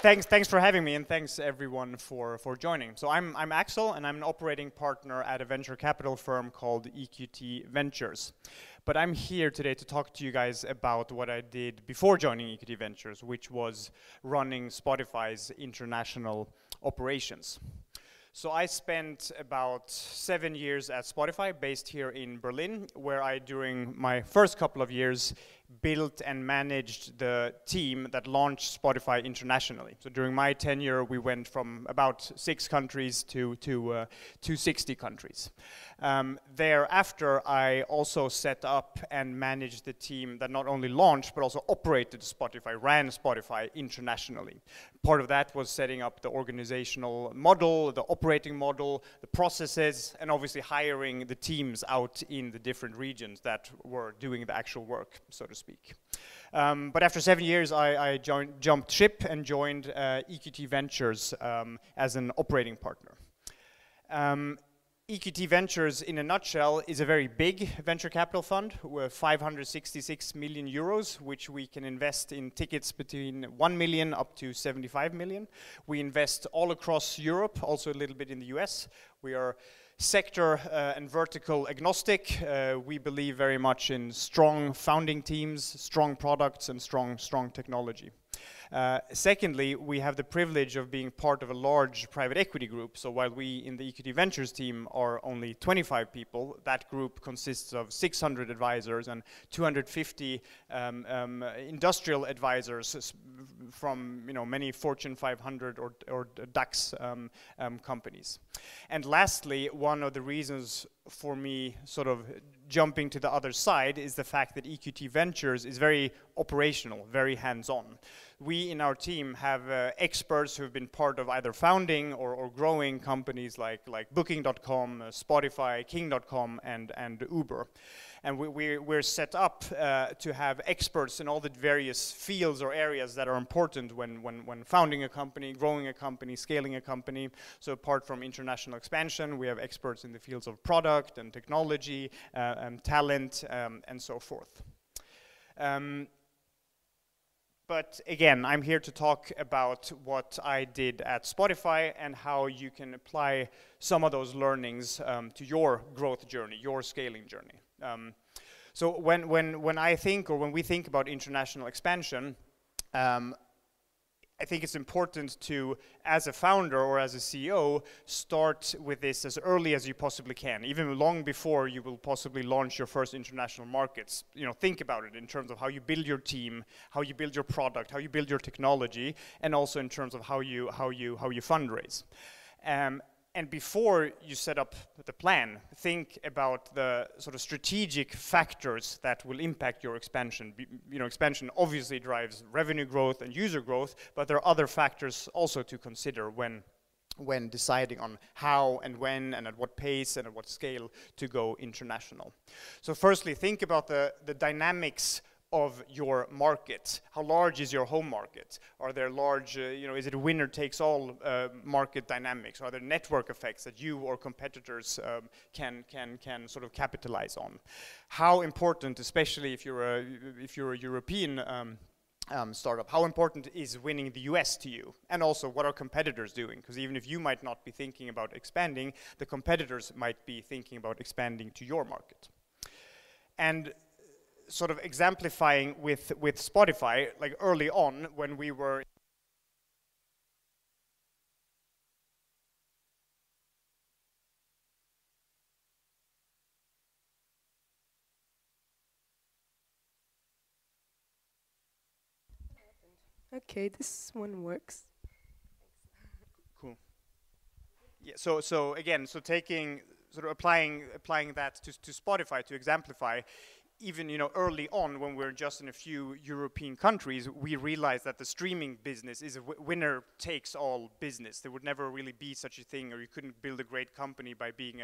Thanks for having me, and thanks everyone for joining. So I'm Axel, and I'm an operating partner at a venture capital firm called EQT Ventures. But I'm here today to talk to you guys about what I did before joining EQT Ventures, which was running Spotify's international operations. So I spent about 7 years at Spotify, based here in Berlin, where I, during my first couple of years, built and managed the team that launched Spotify internationally. So during my tenure, we went from about 6 countries to 60 countries. Thereafter, I also set up and managed the team that not only launched, but also operated Spotify, ran Spotify internationally. Part of that was setting up the organizational model, the operating model, the processes, and obviously hiring the teams out in the different regions that were doing the actual work, so to speak. But after 7 years, I jumped ship and joined EQT Ventures as an operating partner. EQT Ventures, in a nutshell, is a very big venture capital fund with 566 million euros, which we can invest in tickets between 1 million up to 75 million. We invest all across Europe, also a little bit in the US. We are sector and vertical agnostic. We believe very much in strong founding teams, strong products, and strong technology. Secondly, we have the privilege of being part of a large private equity group. So while we in the EQT Ventures team are only 25 people, that group consists of 600 advisors and 250 industrial advisors from many Fortune 500 or DAX companies. And lastly, one of the reasons for me sort of jumping to the other side is the fact that EQT Ventures is very operational, very hands-on. We in our team have experts who have been part of either founding or growing companies like Booking.com, Spotify, King.com, and Uber. And we're set up to have experts in all the various fields or areas that are important when founding a company, growing a company, scaling a company. So apart from international expansion, we have experts in the fields of product and technology, talent, and so forth. But again, I'm here to talk about what I did at Spotify and how you can apply some of those learnings to your growth journey, your scaling journey. So when I think, or when we think about international expansion, I think it's important to, as a founder or as a CEO, start with this as early as you possibly can, even long before you will possibly launch your first international markets. Think about it in terms of how you build your team, how you build your product, how you build your technology, and also in terms of how you fundraise. And before you set up the plan, think about the sort of strategic factors that will impact your expansion. Expansion obviously drives revenue growth and user growth, but there are other factors also to consider when deciding on how and when and at what pace and at what scale to go international. So firstly, think about the dynamics of your market. How large is your home market? Are there large, is it a winner-takes-all market dynamics? Are there network effects that you or competitors can sort of capitalize on? How important, especially if you're a European startup, how important is winning the US to you? And also, what are competitors doing? Because even if you might not be thinking about expanding, the competitors might be thinking about expanding to your market. And sort of exemplifying with Spotify, like early on when we were Okay, this one works. Cool. Yeah. So again, taking sort of applying that to Spotify to exemplify. Even early on, when we're just in a few European countries, we realized that the streaming business is a winner-takes-all business. There would never really be such a thing, or you couldn't build a great company by being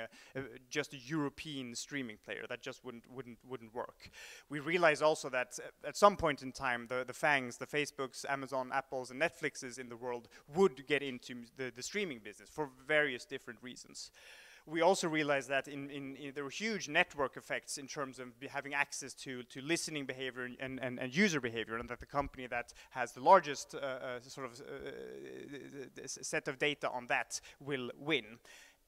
just a European streaming player. That just wouldn't work. We realized also that at some point in time, the FANGs, the Facebooks, Amazon, Apples, and Netflixes in the world would get into the streaming business for various different reasons. We also realized that there were huge network effects in terms of having access to listening behavior and user behavior, and that the company that has the largest set of data on that will win.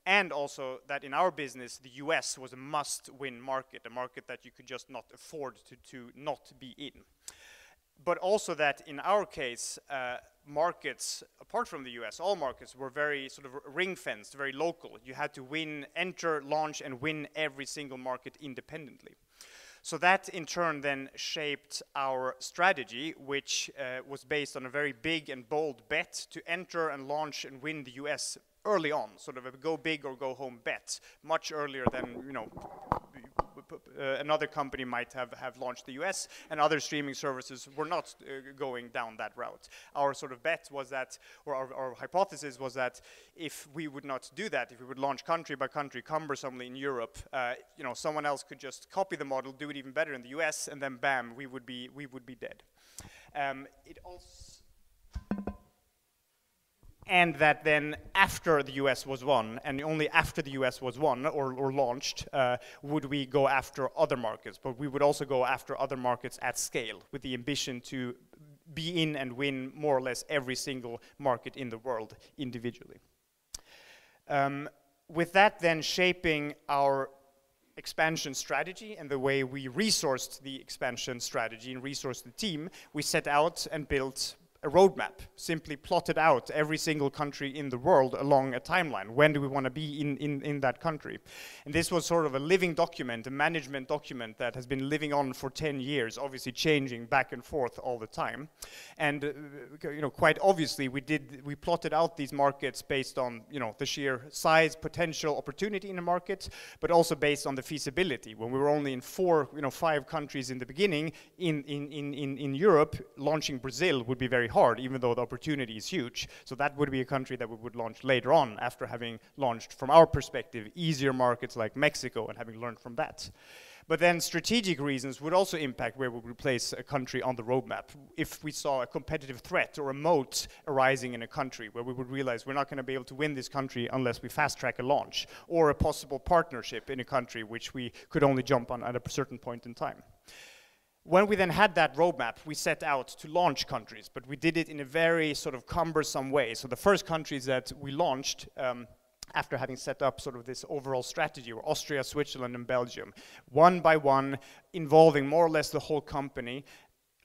And also that in our business, the US was a must-win market, a market that you could just not afford to not be in. But also that in our case, markets, apart from the US, all markets were very sort of ring-fenced, very local. You had to enter, launch, and win every single market independently. So that in turn then shaped our strategy, which was based on a very big and bold bet to enter and launch and win the US early on, sort of a go big or go home bet, much earlier than, you know, another company might have launched the US, and other streaming services were not going down that route. Our sort of bet was that, or our hypothesis was that if we would not do that, if we would launch country by country cumbersomely in Europe, you know, someone else could just copy the model, do it even better in the US, and then bam, we would be dead. It also And that then after the US was won, and only after the US was won or launched, would we go after other markets. But we would also go after other markets at scale with the ambition to be in and win more or less every single market in the world individually. With that then shaping our expansion strategy and the way we resourced the expansion strategy and resourced the team, we set out and built a roadmap, simply plotted out every single country in the world along a timeline. When do we want to be in that country? And this was sort of a living document, a management document that has been living on for 10 years, obviously changing back and forth all the time. And you know, quite obviously we plotted out these markets based on, you know, the sheer size, potential, opportunity in a market, but also based on the feasibility. When we were only in 5 countries in the beginning, in Europe, launching Brazil would be very hard, even though the opportunity is huge. So that would be a country that we would launch later on after having launched, from our perspective, easier markets like Mexico and having learned from that. But then strategic reasons would also impact where we would place a country on the roadmap. If we saw a competitive threat or a moat arising in a country where we would realize we're not going to be able to win this country unless we fast track a launch, or a possible partnership in a country which we could only jump on at a certain point in time. When we then had that roadmap, we set out to launch countries, but we did it in a very sort of cumbersome way. So the first countries that we launched after having set up sort of this overall strategy were Austria, Switzerland, and Belgium. One by one, involving more or less the whole company.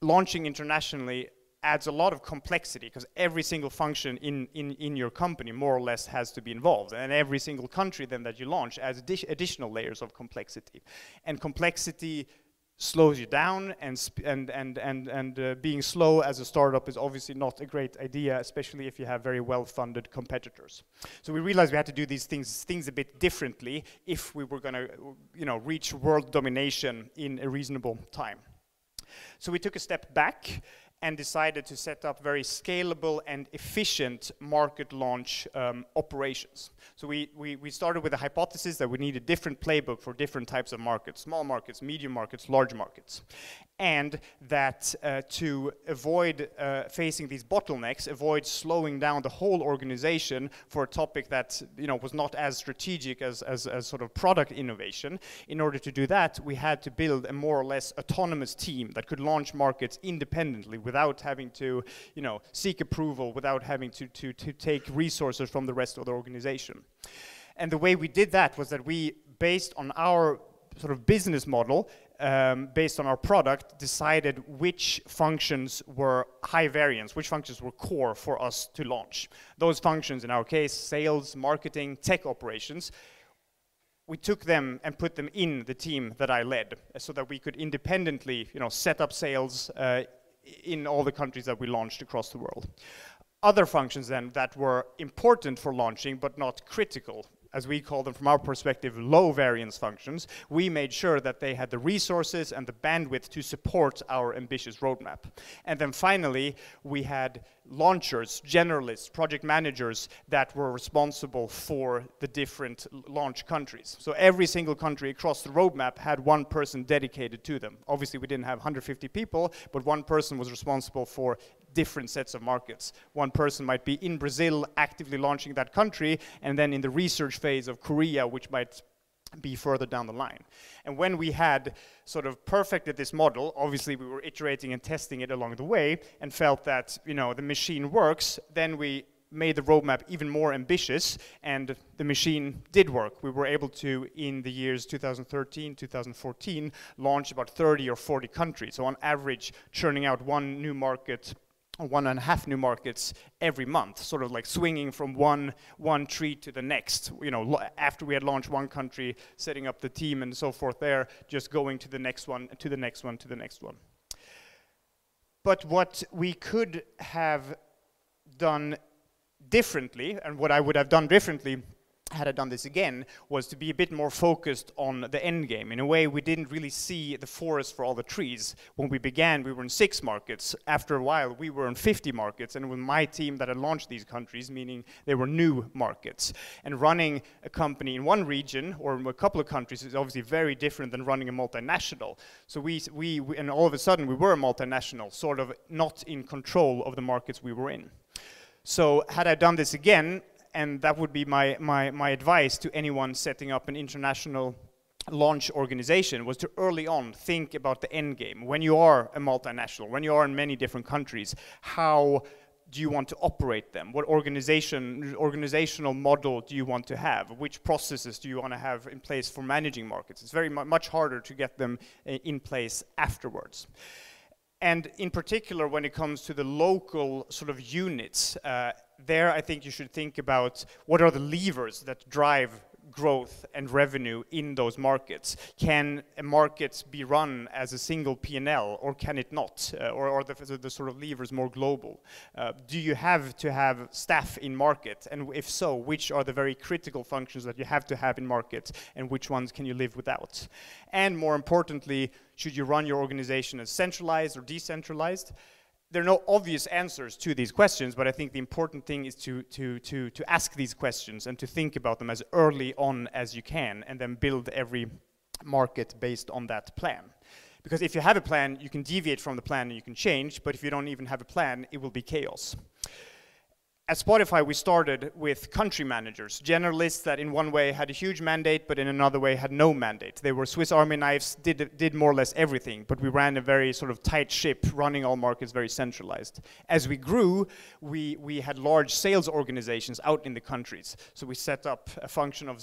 Launching internationally adds a lot of complexity because every single function in your company more or less has to be involved, and every single country then that you launch adds additional layers of complexity. And complexity slows you down, and being slow as a startup is obviously not a great idea, especially if you have very well-funded competitors. So we realized we had to do these things a bit differently if we were going to, you know, reach world domination in a reasonable time. So we took a step back and decided to set up very scalable and efficient market launch operations. So we started with a hypothesis that we need a different playbook for different types of markets: small markets, medium markets, large markets. And that to avoid facing these bottlenecks, avoid slowing down the whole organization for a topic that, you know, was not as strategic as sort of product innovation. In order to do that, we had to build a more or less autonomous team that could launch markets independently without having to, you know, seek approval, without having to take resources from the rest of the organization. And the way we did that was that we, based on our sort of business model, based on our product, decided which functions were high variance, which functions were core for us to launch. Those functions, in our case, sales, marketing, tech operations, we took them and put them in the team that I led, so that we could independently, you know, set up sales in all the countries that we launched across the world. Other functions then that were important for launching but not critical, as we call them from our perspective, low variance functions, we made sure that they had the resources and the bandwidth to support our ambitious roadmap. And then finally, we had launchers, generalists, project managers that were responsible for the different launch countries. So every single country across the roadmap had one person dedicated to them. Obviously, we didn't have 150 people, but one person was responsible for different sets of markets. One person might be in Brazil actively launching that country, and then in the research phase of Korea, which might be further down the line. And when we had sort of perfected this model, obviously we were iterating and testing it along the way and felt that, you know, the machine works, then we made the roadmap even more ambitious, and the machine did work. We were able to, in the years 2013, 2014, launch about 30 or 40 countries. So on average, churning out one new market, 1.5 new markets every month, sort of like swinging from one tree to the next. You know, after we had launched one country, setting up the team and so forth there, just going to the next one, to the next one, to the next one. But what we could have done differently, and what I would have done differently had I done this again, was to be a bit more focused on the end game. In a way, we didn't really see the forest for all the trees. When we began, we were in 6 markets. After a while, we were in 50 markets, and with my team that had launched these countries, meaning they were new markets. And running a company in one region, or in a couple of countries, is obviously very different than running a multinational. So we and all of a sudden, we were a multinational, sort of not in control of the markets we were in. So had I done this again, and that would be my advice to anyone setting up an international launch organization, was to early on think about the end game. When you are a multinational, when you are in many different countries, how do you want to operate them? What organizational model do you want to have? Which processes do you want to have in place for managing markets? It's very much harder to get them in place afterwards. And in particular, when it comes to the local sort of units, there I think you should think about what are the levers that drive growth and revenue in those markets. Can a market be run as a single P&L, or can it not? Or are the sort of levers more global? Do you have to have staff in market? And if so, which are the very critical functions that you have to have in market, and which ones can you live without? And more importantly, should you run your organization as centralized or decentralized? There are no obvious answers to these questions, but I think the important thing is to ask these questions and to think about them as early on as you can, and then build every market based on that plan. Because if you have a plan, you can deviate from the plan and you can change, but if you don't even have a plan, it will be chaos. At Spotify, we started with country managers, generalists that in one way had a huge mandate, but in another way had no mandate. They were Swiss Army knives, did more or less everything, but we ran a very sort of tight ship, running all markets very centralized. As we grew, we had large sales organizations out in the countries. So we set up a function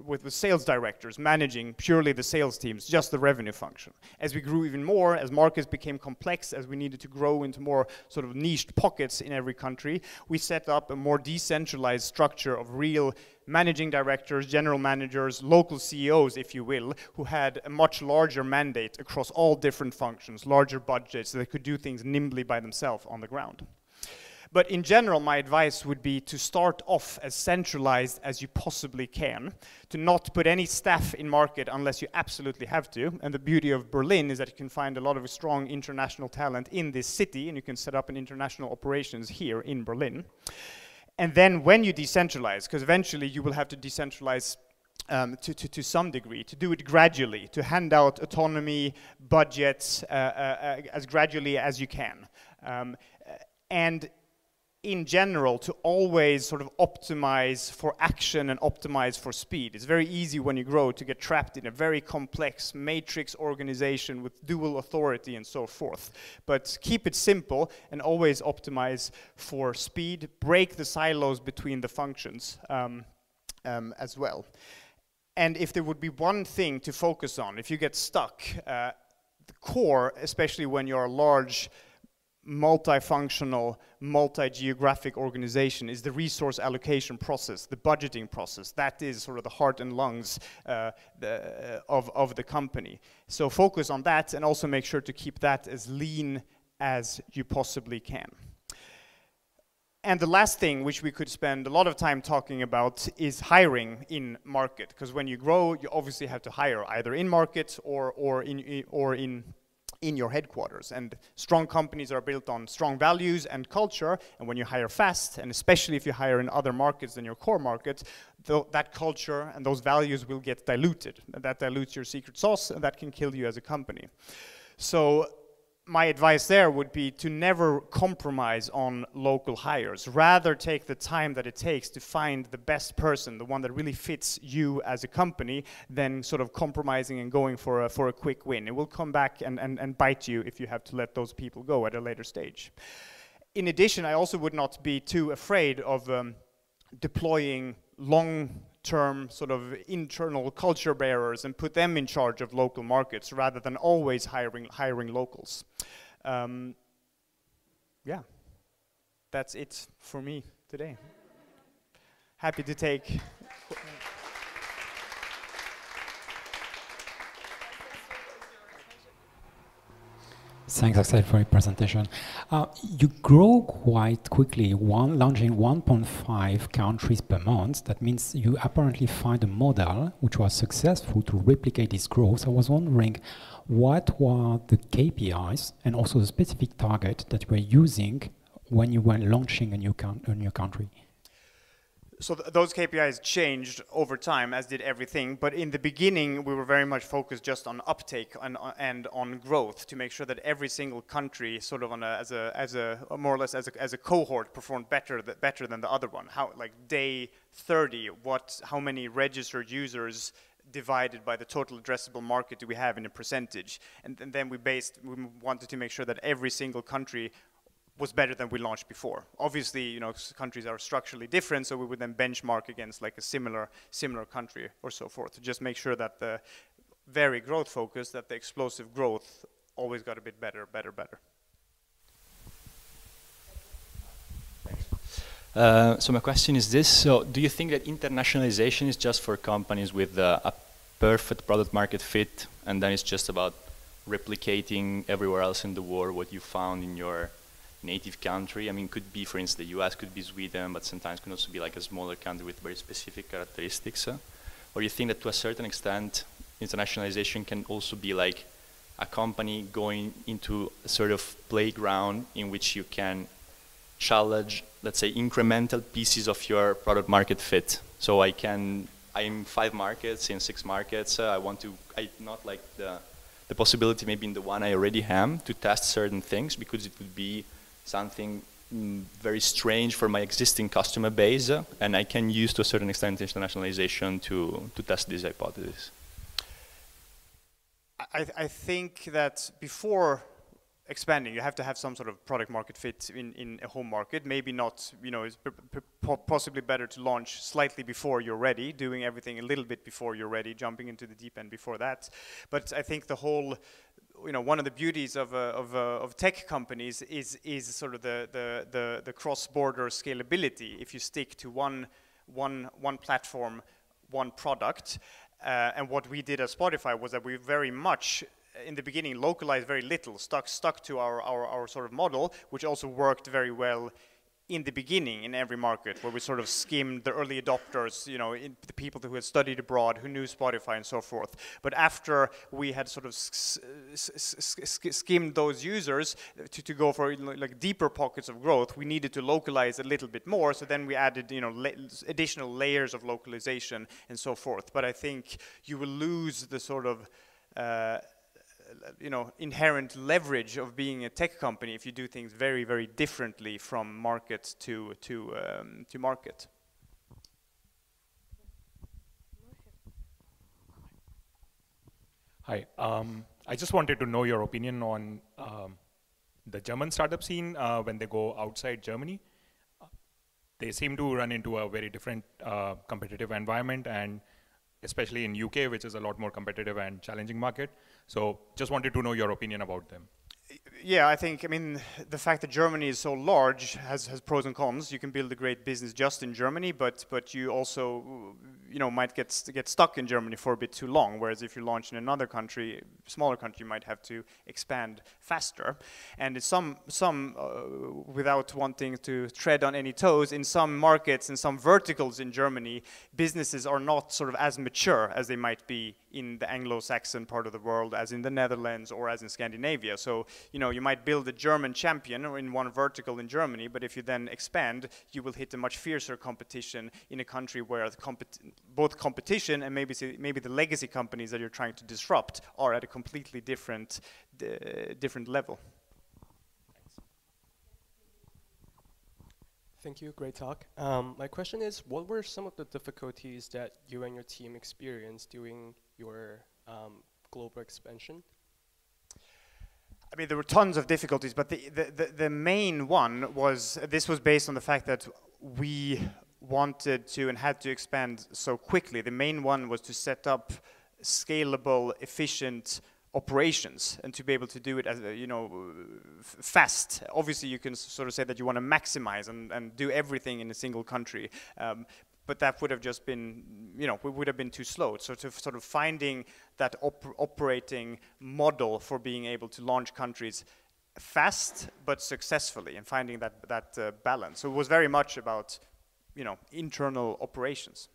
with the sales directors managing purely the sales teams, just the revenue function. As we grew even more, as markets became complex, as we needed to grow into more sort of niched pockets in every country, we set up a more decentralized structure of real managing directors, general managers, local CEOs, if you will, who had a much larger mandate across all different functions, larger budgets, so they could do things nimbly by themselves on the ground. But in general, my advice would be to start off as centralized as you possibly can, to not put any staff in market unless you absolutely have to. And the beauty of Berlin is that you can find a lot of strong international talent in this city, and you can set up an international operations here in Berlin. And then when you decentralize, because eventually you will have to decentralize to some degree, to do it gradually, to hand out autonomy, budgets as gradually as you can. And in general, to always sort of optimize for action and optimize for speed. It's very easy when you grow to get trapped in a very complex matrix organization with dual authority and so forth. But keep it simple and always optimize for speed, break the silos between the functions as well. And if there would be one thing to focus on, if you get stuck, the core, especially when you're a large multifunctional, multi-geographic organization, is the resource allocation process, the budgeting process. That is sort of the heart and lungs of the company. So focus on that, and also make sure to keep that as lean as you possibly can. And the last thing, which we could spend a lot of time talking about, is hiring in market. Because when you grow, you obviously have to hire either in market or in your headquarters. And strong companies are built on strong values and culture, and when you hire fast, and especially if you hire in other markets than your core market, that culture and those values will get diluted. And that dilutes your secret sauce, and that can kill you as a company. So my advice there would be to never compromise on local hires. Rather take the time that it takes to find the best person, the one that really fits you as a company, than sort of compromising and going for a quick win. It will come back and bite you if you have to let those people go at a later stage. In addition, I also would not be too afraid of deploying long-term sort of internal culture bearers and put them in charge of local markets rather than always hiring locals. Yeah, that's it for me today. Happy to take. Thanks, Axel, for your presentation. You grow quite quickly, launching 1.5 countries per month. That means you apparently find a model which was successful to replicate this growth. I was wondering, what were the KPIs and also the specific target that you were using when you were launching a new country? So those KPIs changed over time, as did everything. But in the beginning, we were very much focused just on uptake and on growth to make sure that every single country, sort of on as a more or less as a cohort, performed better than the other one. How, like day 30, how many registered users divided by the total addressable market do we have in a percentage? And then we wanted to make sure that every single country was better than we launched before. Obviously, you know, countries are structurally different, so we would then benchmark against like a similar country or so forth to just make sure that the very growth focused, that the explosive growth always got a bit better. So my question is this: so do you think that internationalization is just for companies with a perfect product market fit, and then it's just about replicating everywhere else in the world what you found in your native country? I mean, could be, for instance, the US, could be Sweden, but sometimes can also be like a smaller country with very specific characteristics. Or you think that to a certain extent, internationalization can also be like a company going into a sort of playground in which you can challenge, let's say, incremental pieces of your product market fit. So I'm 5 markets, in 6 markets, I not like the possibility maybe in the one I already have to test certain things, because it would be something very strange for my existing customer base, and I can use to a certain extent internationalization to test this hypothesis. I think that before expanding, you have to have some sort of product market fit in a home market. Maybe not, you know, it's possibly better to launch slightly before you're ready, doing everything a little bit before you're ready, jumping into the deep end before that. But I think the whole, you know, one of the beauties of tech companies is sort of the cross-border scalability. If you stick to one platform, one product, and what we did at Spotify was that we very much in the beginning localized very little, stuck to our sort of model, which also worked very well in the beginning in every market, where we sort of skimmed the early adopters, you know, the people who had studied abroad, who knew Spotify and so forth. But after we had sort of skimmed those users to go for like deeper pockets of growth, we needed to localize a little bit more. So then we added, you know, additional layers of localization and so forth. But I think you will lose the sort of you know, inherent leverage of being a tech company if you do things very, very differently from market to market. Hi, I just wanted to know your opinion on the German startup scene when they go outside Germany. They seem to run into a very different competitive environment, and especially in UK, which is a lot more competitive and challenging market. So just wanted to know your opinion about them. Yeah, I think, I mean, the fact that Germany is so large has pros and cons. You can build a great business just in Germany, but you also, you know, might get stuck in Germany for a bit too long. Whereas if you launch in another country, smaller country, you might have to expand faster. And in some without wanting to tread on any toes, in some markets, in some verticals in Germany, businesses are not sort of as mature as they might be in the Anglo-Saxon part of the world, as in the Netherlands or as in Scandinavia. So, you know, you might build a German champion or in one vertical in Germany, but if you then expand, you will hit a much fiercer competition in a country where both competition and maybe the legacy companies that you're trying to disrupt are at a completely different level. Thank you, great talk. My question is, what were some of the difficulties that you and your team experienced during your global expansion? I mean, there were tons of difficulties, but the main one was, this was based on the fact that we wanted to and had to expand so quickly. The main one was to set up scalable, efficient operations and to be able to do it as fast. Obviously, you can sort of say that you want to maximize and do everything in a single country. But that would have just been, we would have been too slow. So to sort of finding that operating model for being able to launch countries fast but successfully and finding that balance. So it was very much about, internal operations.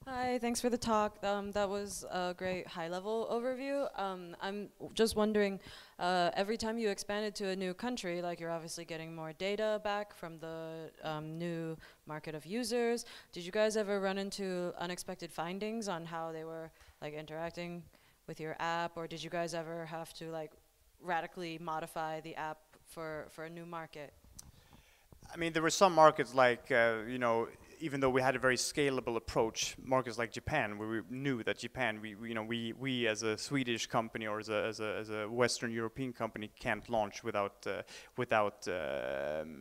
Hi, thanks for the talk. That was a great high-level overview. I'm just wondering, every time you expanded to a new country, like you're obviously getting more data back from the new market of users. Did you guys ever run into unexpected findings on how they were like interacting with your app, or did you guys ever have to like radically modify the app for a new market? I mean, there were some markets like, even though we had a very scalable approach, markets like Japan, where we knew that Japan, we as a Swedish company or as a Western European company can't launch without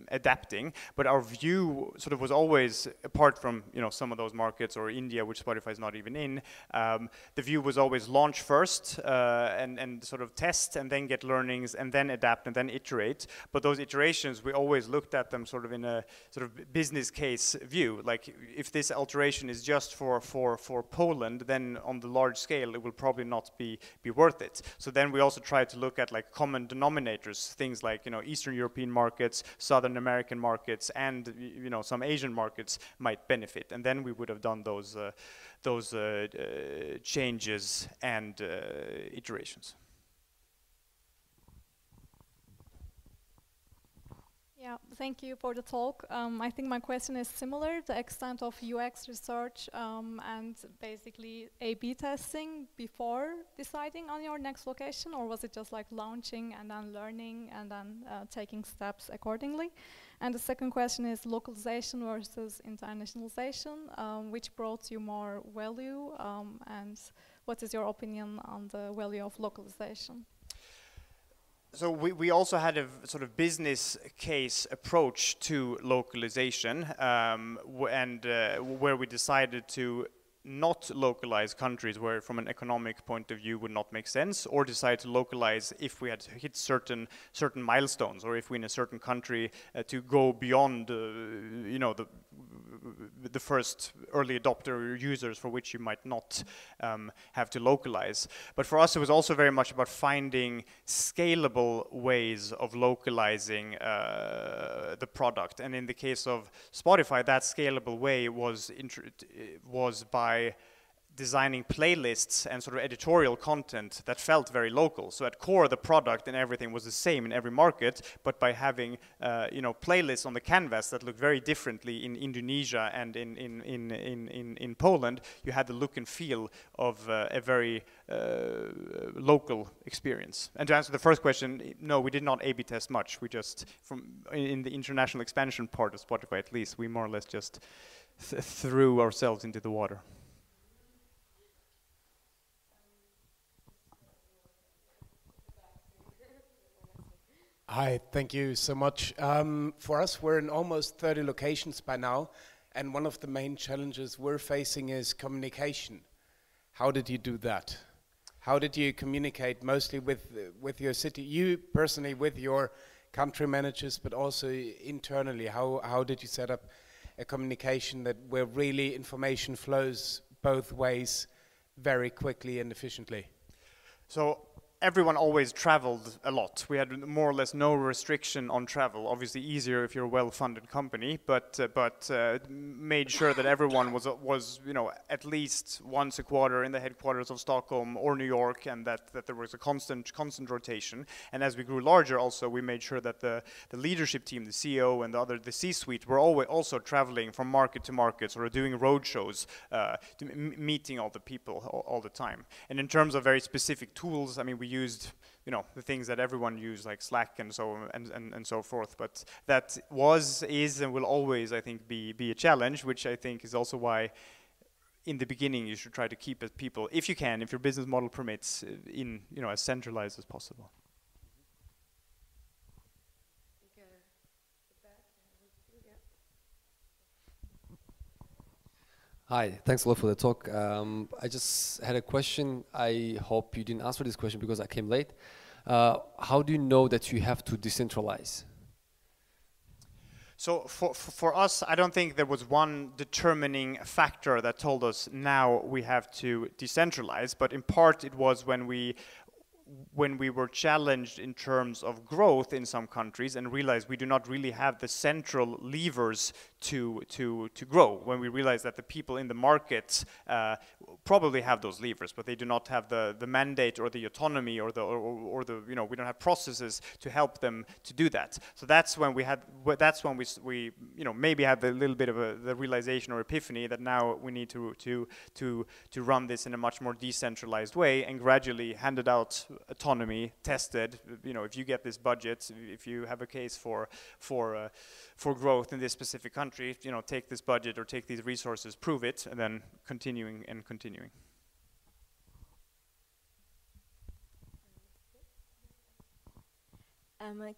adapting. But our view sort of was always, apart from some of those markets or India, which Spotify is not even in, the view was always launch first and sort of test and then get learnings and then adapt and then iterate. But those iterations, we always looked at them sort of in a sort of business case view. Like if this alteration is just for Poland, then on the large scale it will probably not be worth it. So then we also try to look at like common denominators, things like Eastern European markets, Southern American markets, and some Asian markets might benefit. And then we would have done those changes and iterations. Yeah, thank you for the talk. I think my question is similar, the extent of UX research and basically A/B testing before deciding on your next location, or was it just like launching and then learning and then taking steps accordingly? And the second question is localization versus internationalization, which brought you more value, and what is your opinion on the value of localization? So we also had a sort of business case approach to localization, where we decided to not localize countries where from an economic point of view would not make sense, or decide to localize if we had hit certain milestones, or if we in a certain country to go beyond the first early adopter users for which you might not have to localize. But for us it was also very much about finding scalable ways of localizing the product. And in the case of Spotify, that scalable way was by designing playlists and sort of editorial content that felt very local. So at core, the product and everything was the same in every market, but by having playlists on the canvas that looked very differently in Indonesia and in Poland, you had the look and feel of a very local experience. And to answer the first question, no, we did not A/B test much. We just, in the international expansion part of Spotify at least, we more or less just threw ourselves into the water. Hi, thank you so much. For us, we're in almost 30 locations by now, and one of the main challenges we're facing is communication. How did you do that? How did you communicate mostly with your city, you personally with your country managers, but also internally? How did you set up a communication where really information flows both ways very quickly and efficiently? So everyone always traveled a lot. We had more or less no restriction on travel. Obviously easier if you're a well-funded company, but made sure that everyone was at least once a quarter in the headquarters of Stockholm or New York, and that there was a constant rotation. And as we grew larger, also we made sure that the leadership team, the CEO and the C-suite, were always also traveling from market to market, sort of doing road shows, meeting all the people all the time. And in terms of very specific tools, I mean, we used the things that everyone used, like Slack and so forth. But that is and will always, I think, be a challenge, which I think is also why in the beginning you should try to keep it people, if you can, if your business model permits, in as centralized as possible. Hi, thanks a lot for the talk. I just had a question. I hope you didn't answer this question because I came late. How do you know that you have to decentralize? So for us, I don't think there was one determining factor that told us now we have to decentralize, but in part it was when we were challenged in terms of growth in some countries and realized we do not really have the central levers to grow, when we realized that the people in the markets probably have those levers, but they do not have the mandate or the autonomy or the we don't have processes to help them to do that. So that's when we maybe had a little bit of the realization or epiphany that now we need to run this in a much more decentralized way and gradually handed out autonomy, tested. If you get this budget, if you have a case for growth in this specific country, take this budget or take these resources, prove it, and then continuing.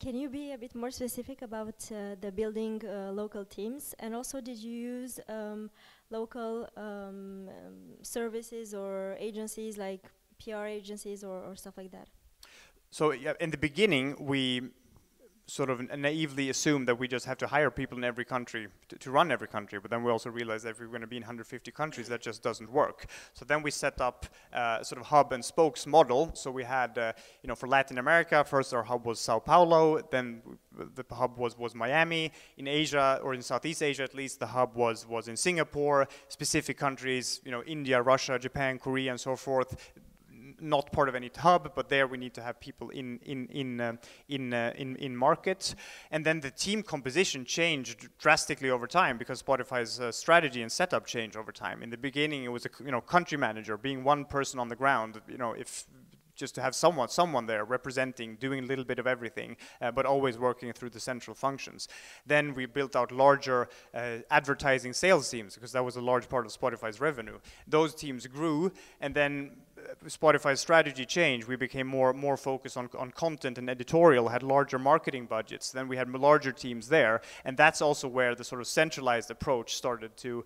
Can you be a bit more specific about the building local teams? And also, did you use local services or agencies like PR agencies or stuff like that? So yeah, in the beginning, we sort of naively assumed that we just have to hire people in every country to run every country, but then we also realized that if we're going to be in 150 countries, that just doesn't work. So then we set up sort of hub and spokes model. So we had, for Latin America, first our hub was Sao Paulo, then the hub was Miami. In Asia, or in Southeast Asia at least, the hub was in Singapore. Specific countries, India, Russia, Japan, Korea, and so forth, not part of any hub, but there we need to have people in market. And then the team composition changed drastically over time because Spotify's strategy and setup changed over time. In the beginning, it was a country manager, being one person on the ground. If just to have someone there representing, doing a little bit of everything, but always working through the central functions. Then we built out larger advertising sales teams because that was a large part of Spotify's revenue. Those teams grew, and then Spotify's strategy changed. We became more focused on content and editorial, had larger marketing budgets. Then we had larger teams there, and that's also where the sort of centralized approach started to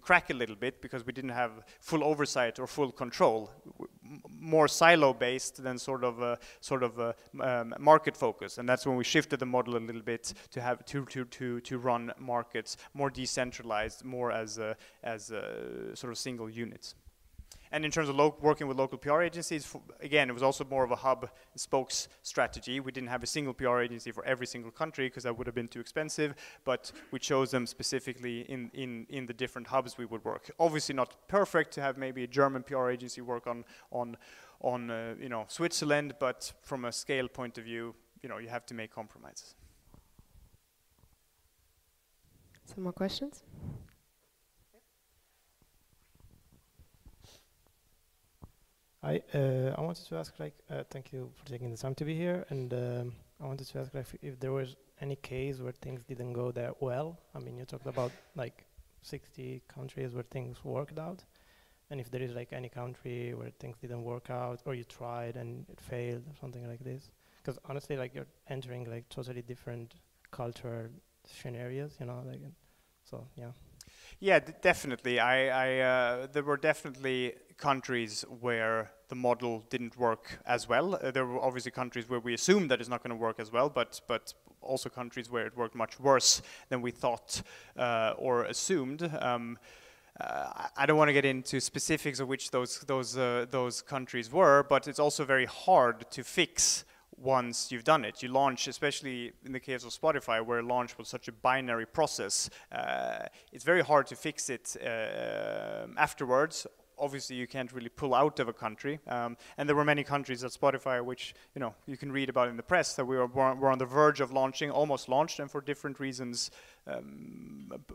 crack a little bit because we didn't have full oversight or full control. More silo-based than sort of market focus, and that's when we shifted the model a little bit to have to run markets more decentralized, more as sort of single units. And in terms of working with local PR agencies, again, it was also more of a hub spokes strategy. We didn't have a single PR agency for every single country because that would have been too expensive, but we chose them specifically in the different hubs we would work. Obviously not perfect to have maybe a German PR agency work on Switzerland, but from a scale point of view, you have to make compromises. Some more questions? I wanted to ask, thank you for taking the time to be here, and I wanted to ask, if there was any case where things didn't go that well. I mean, you talked about 60 countries where things worked out, and if there is any country where things didn't work out, or you tried and it failed, or something like this. Because honestly, you're entering totally different cultural scenarios, so yeah. Yeah, definitely. There were definitely countries where the model didn't work as well. There were obviously countries where we assumed that it's not going to work as well, but also countries where it worked much worse than we thought or assumed. I don't want to get into specifics of which those countries were, but it's also very hard to fix once you've done it. You launch, especially in the case of Spotify, where launch was such a binary process. It's very hard to fix it afterwards. Obviously, you can't really pull out of a country, and there were many countries at Spotify which you can read about in the press that we were on the verge of launching, almost launched, and for different reasons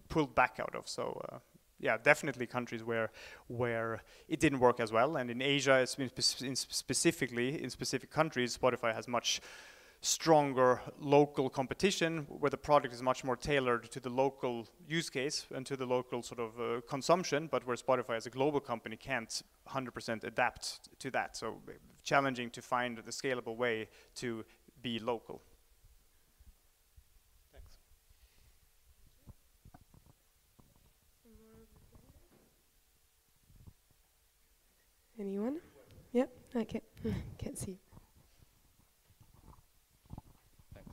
pulled back out of. So. Yeah, definitely countries where it didn't work as well, and in Asia, specifically in specific countries, Spotify has much stronger local competition, where the product is much more tailored to the local use case and to the local sort of consumption, but where Spotify as a global company can't 100% adapt to that. So challenging to find the scalable way to be local. Anyone? Yep. Okay. Can't see. Thanks.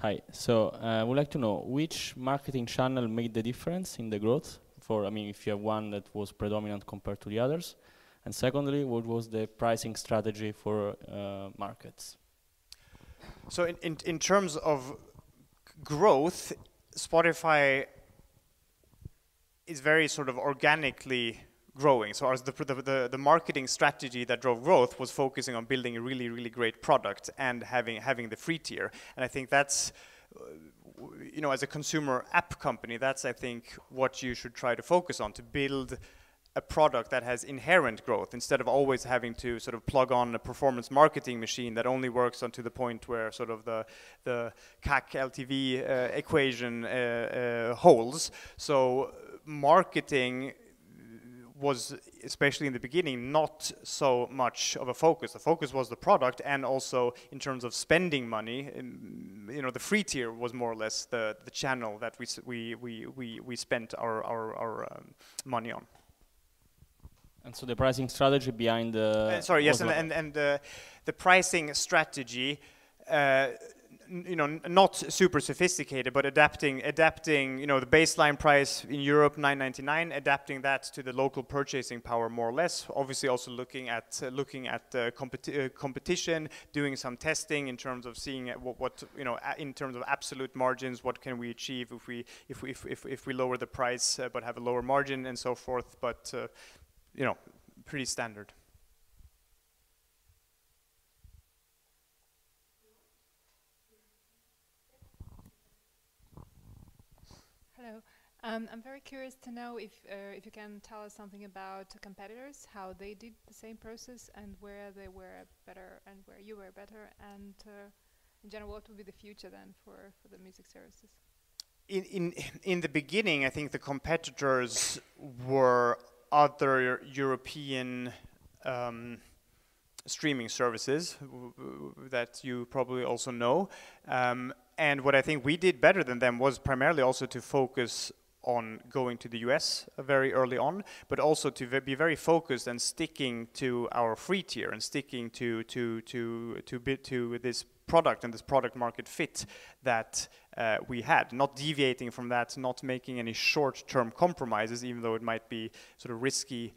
Hi. So I would like to know which marketing channel made the difference in the growth. If you have one that was predominant compared to the others, and secondly, what was the pricing strategy for markets? So in terms of growth, Spotify is very sort of organically growing. So the marketing strategy that drove growth was focusing on building a really, really great product and having the free tier. And I think that's, as a consumer app company, that's, I think, what you should try to focus on, to build a product that has inherent growth instead of always having to sort of plug on a performance marketing machine that only works to the point where sort of the CAC LTV equation holds. So marketing was, especially in the beginning, not so much of a focus. The focus was the product, and also in terms of spending money, the free tier was more or less the channel that we spent our money on. And so the pricing strategy behind the the pricing strategy. Not super sophisticated, but adapting, the baseline price in Europe, $9.99, adapting that to the local purchasing power more or less. Obviously, also looking at competition, doing some testing in terms of seeing what in terms of absolute margins, what can we achieve if we lower the price but have a lower margin and so forth. But pretty standard. Hello. I'm very curious to know if you can tell us something about competitors, how they did the same process, and where they were better and where you were better, and in general, what would be the future then for the music services? In the beginning, I think the competitors were other European streaming services that you probably also know. And what I think we did better than them was primarily also to focus on going to the US very early on, but also to be very focused and sticking to our free tier and sticking to this product and this product market fit that we had, not deviating from that, not making any short-term compromises, even though it might be sort of risky,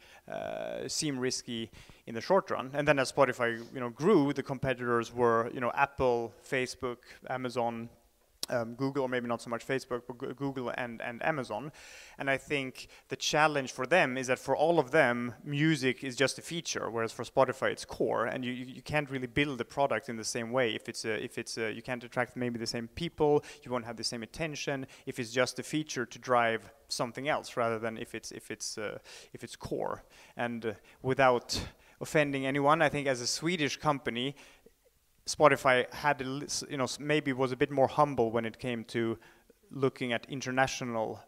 seem risky in the short run. And then as Spotify, grew, the competitors were, Apple, Facebook, Amazon, Google, or maybe not so much Facebook, but Google and Amazon. And I think the challenge for them is that for all of them, music is just a feature, whereas for Spotify it's core, and you can't really build a product in the same way. If you can't attract maybe the same people, you won't have the same attention. If it's just a feature to drive something else, rather than if it's core. And without offending anyone, I think as a Swedish company, Spotify had, maybe was a bit more humble when it came to looking at international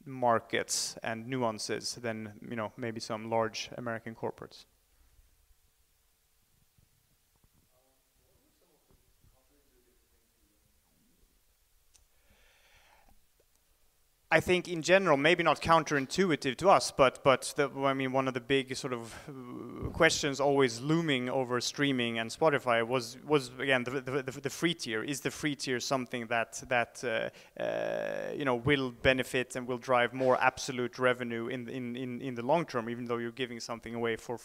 markets and nuances than, maybe some large American corporates. I think in general, maybe not counterintuitive to us, but I mean, one of the big sort of questions always looming over streaming and Spotify was again the free tier. Is the free tier something that you know, will benefit and will drive more absolute revenue in the long term, even though you're giving something away for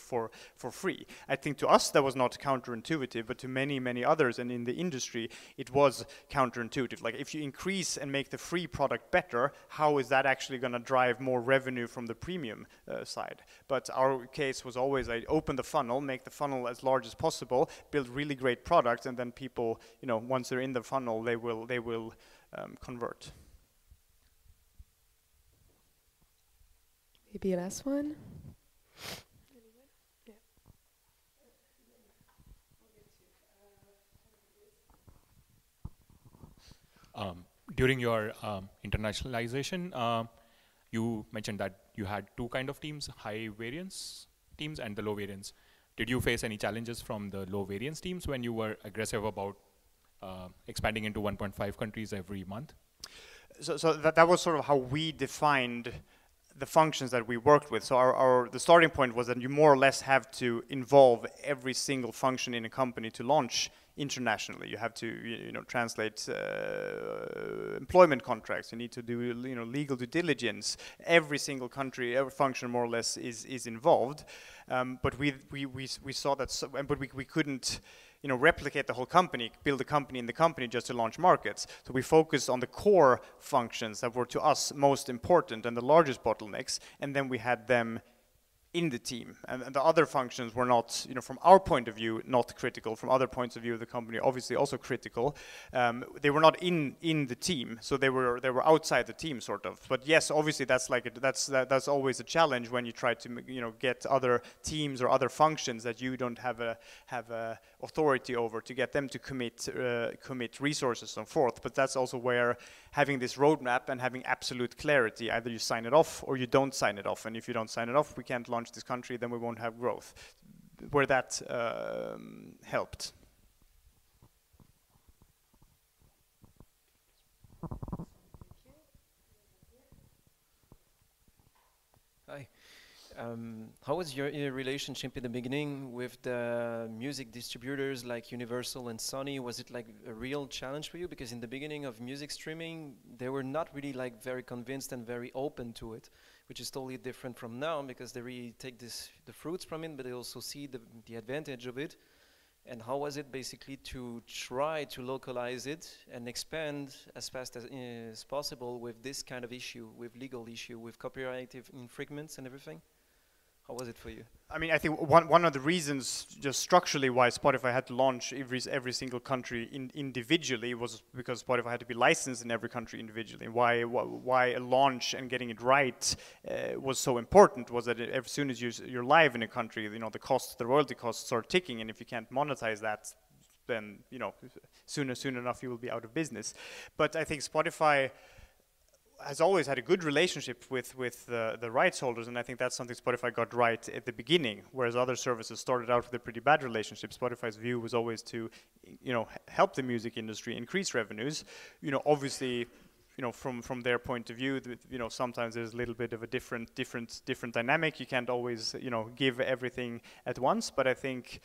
free? I think to us that was not counterintuitive, but to many others and in the industry it was counterintuitive. Like, if you increase and make the free product better, how is that actually going to drive more revenue from the premium side? But our case was always, I open the funnel, make the funnel as large as possible, build really great products, and then people, you know, once they're in the funnel, they will convert. Maybe a last one. During your internationalization, you mentioned that you had two kind of teams, high variance teams and the low variance. Did you face any challenges from the low variance teams when you were aggressive about expanding into 1.5 countries every month? So that was sort of how we defined the functions that we worked with. So the starting point was that you more or less have to involve every single function in a company to launch internationally. You have to, you know, translate employment contracts. You need to do, you know, legal due diligence. Every single country, every function more or less is involved. But we saw that, but we couldn't, you know, replicate the whole company, build a company in the company just to launch markets. So we focused on the core functions that were to us most important and the largest bottlenecks, and then we had them in the team, and the other functions were not, you know, from our point of view, not critical. From other points of view of the company, obviously also critical. They were not in the team, so they were outside the team, sort of. But yes, obviously that's like that's always a challenge when you try to, you know, get other teams or other functions that you don't have a authority over, to get them to commit resources and so forth. But that's also where having this roadmap and having absolute clarity, either you sign it off or you don't sign it off. And if you don't sign it off, we can't launch this country, then we won't have growth. Where that helped. Hi. How was your relationship in the beginning with the music distributors like Universal and Sony? Was it like a real challenge for you? Because in the beginning of music streaming, they were not really like very convinced and very open to it, which is totally different from now, because they really take the fruits from it, but they also see the advantage of it. And how was it basically to try to localize it and expand as fast as possible with this kind of issue, with legal issue, with copyright infringements and everything? How was it for you? I mean, I think one of the reasons, just structurally, why Spotify had to launch every single country individually was because Spotify had to be licensed in every country individually. Why a launch and getting it right was so important was that as soon as you're live in a country, you know, the royalty costs are ticking, and if you can't monetize that, then, you know, soon enough you will be out of business. But I think Spotify has always had a good relationship with the rights holders, and I think that's something Spotify got right at the beginning, whereas other services started out with a pretty bad relationship. Spotify's view was always to, you know, help the music industry increase revenues. You know, obviously, you know, from their point of view, you know, sometimes there's a little bit of a different dynamic. You can't always, you know, give everything at once, but I think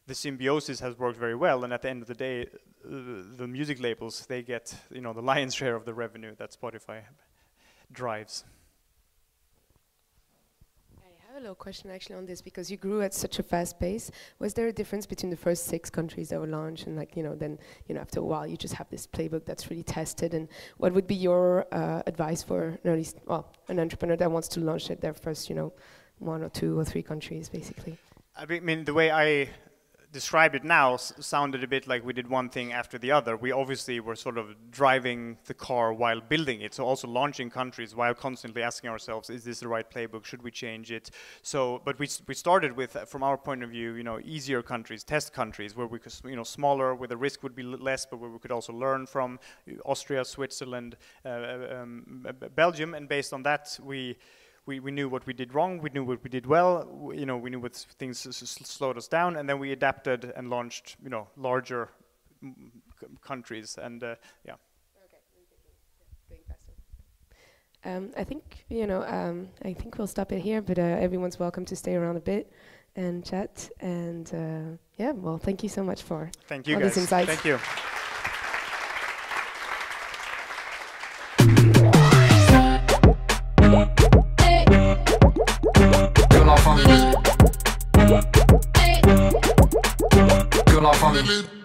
the symbiosis has worked very well, and at the end of the day, the music labels, they get, you know, the lion's share of the revenue that Spotify drives. I have a little question actually on this, because you grew at such a fast pace. Was there a difference between the first 6 countries that were launched and, like, you know, then, you know, after a while you just have this playbook that's really tested? And what would be your advice for an entrepreneur that wants to launch at their first, you know, 1 or 2 or 3 countries, basically? I mean, the way I describe it now sounded a bit like we did one thing after the other. We obviously were sort of driving the car while building it, so also launching countries while constantly asking ourselves, is this the right playbook, should we change it? So, but we started with, from our point of view, you know, easier countries, test countries, where we could, you know, smaller, where the risk would be less, but where we could also learn from Austria, Switzerland, Belgium, and based on that, we knew what we did wrong, we knew what we did well, you know, we knew what things slowed us down, and then we adapted and launched, you know, larger countries, and yeah. Okay, going faster. I think, you know, I think we'll stop it here, but everyone's welcome to stay around a bit and chat. And yeah, well, thank you so much for Thank you all guys. these insights. Thank you. Que la famille